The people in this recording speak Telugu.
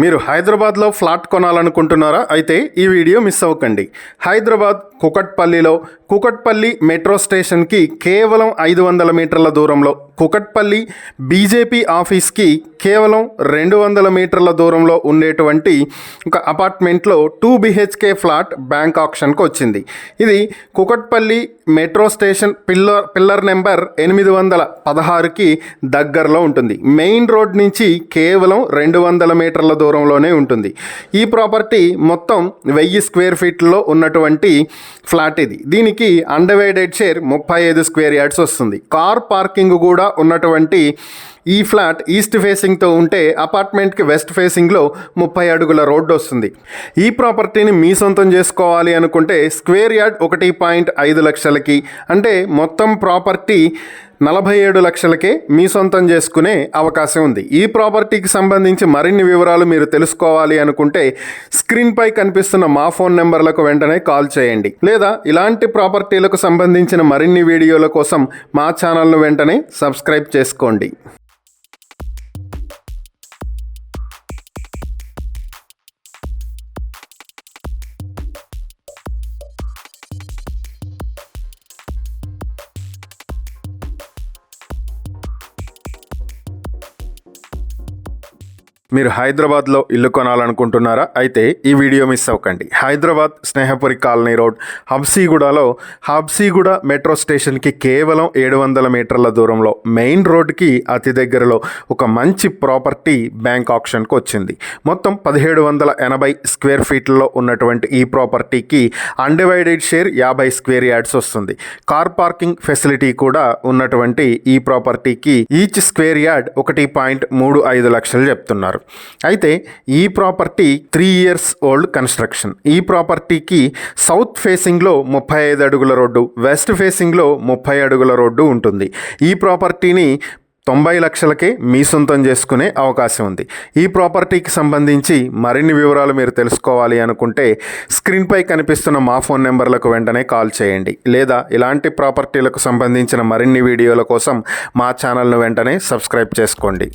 మీరు హైదరాబాద్లో ఫ్లాట్ కొనాలనుకుంటున్నారా? అయితే ఈ వీడియో మిస్ అవ్వకండి. హైదరాబాద్ కుకట్పల్లి మెట్రో స్టేషన్కి కేవలం 500 మీటర్ల దూరంలో, కుకట్పల్లి బీజేపీ ఆఫీస్కి కేవలం 200 మీటర్ల దూరంలో ఉండేటువంటి ఒక అపార్ట్మెంట్లో 2 BHK ఫ్లాట్ బ్యాంక్ ఆప్షన్కి వచ్చింది. ఇది Kukatpally metro station pillar number 816కి దగ్గరలో ఉంటుంది. మెయిన్ రోడ్ నుంచి కేవలం 200 మీటర్ల దూరంలోనే ఉంటుంది. ఈ ప్రాపర్టీ మొత్తం 1000 స్క్వేర్ ఫీట్లో ఉన్నటువంటి ఫ్లాట్ ఇది. దీనికి అన్డివైడెడ్ షేర్ 35 స్క్వేర్ యార్డ్స్ వస్తుంది. కార్ పార్కింగ్ కూడా ఉన్నటువంటి ఈ ఫ్లాట్ ఈస్ట్ ఫేసింగ్తో ఉంటే అపార్ట్మెంట్కి వెస్ట్ ఫేసింగ్లో 30 అడుగుల రోడ్డు వస్తుంది. ఈ ప్రాపర్టీని మీ సొంతం చేసుకోవాలి అనుకుంటే స్క్వేర్ యార్డ్ 1.5 లక్షలకి, అంటే మొత్తం ప్రాపర్టీ 47 లక్షలకే మీ సొంతం చేసుకునే అవకాశం ఉంది. ఈ ప్రాపర్టీకి సంబంధించి మరిన్ని వివరాలు మీరు తెలుసుకోవాలి అనుకుంటే స్క్రీన్పై కనిపిస్తున్న మా ఫోన్ నెంబర్లకు వెంటనే కాల్ చేయండి, లేదా ఇలాంటి ప్రాపర్టీలకు సంబంధించిన మరిన్ని వీడియోల కోసం మా ఛానల్ను వెంటనే సబ్స్క్రైబ్ చేసుకోండి. మీరు హైదరాబాద్లో ఇల్లు కొనాలనుకుంటున్నారా? అయితే ఈ వీడియో మిస్ అవ్వకండి. Hyderabad Snehapuri colony road Habsiguda metro స్టేషన్కి కేవలం 700 మీటర్ల దూరంలో, మెయిన్ రోడ్కి అతి దగ్గరలో ఒక మంచి ప్రాపర్టీ బ్యాంక్ ఆప్షన్కి వచ్చింది. మొత్తం 1780 స్క్వేర్ ఫీట్లో ఉన్నటువంటి ఈ ప్రాపర్టీకి అన్డివైడెడ్ షేర్ 50 స్క్వేర్ యార్డ్స్ వస్తుంది. కార్ పార్కింగ్ ఫెసిలిటీ కూడా ఉన్నటువంటి ఈ ప్రాపర్టీకి ఈచ్ స్క్వేర్ యార్డ్ 1.35 లక్షలు చెప్తున్నారు. అయితే ఈ ప్రాపర్టీ 3 years ఓల్డ్ కన్స్ట్రక్షన్. ఈ ప్రాపర్టీకి సౌత్ ఫేసింగ్లో 35 అడుగుల రోడ్డు, వెస్ట్ ఫేసింగ్లో 30 అడుగుల రోడ్డు ఉంటుంది. ఈ ప్రాపర్టీని 90 లక్షలకే మీ సొంతం చేసుకునే అవకాశం ఉంది. ఈ ప్రాపర్టీకి సంబంధించి మరిన్ని వివరాలు మీరు తెలుసుకోవాలి అనుకుంటే స్క్రీన్పై కనిపిస్తున్న మా ఫోన్ నెంబర్లకు వెంటనే కాల్ చేయండి, లేదా ఇలాంటి ప్రాపర్టీలకు సంబంధించిన మరిన్ని వీడియోల కోసం మా ఛానల్ను వెంటనే సబ్స్క్రైబ్ చేసుకోండి.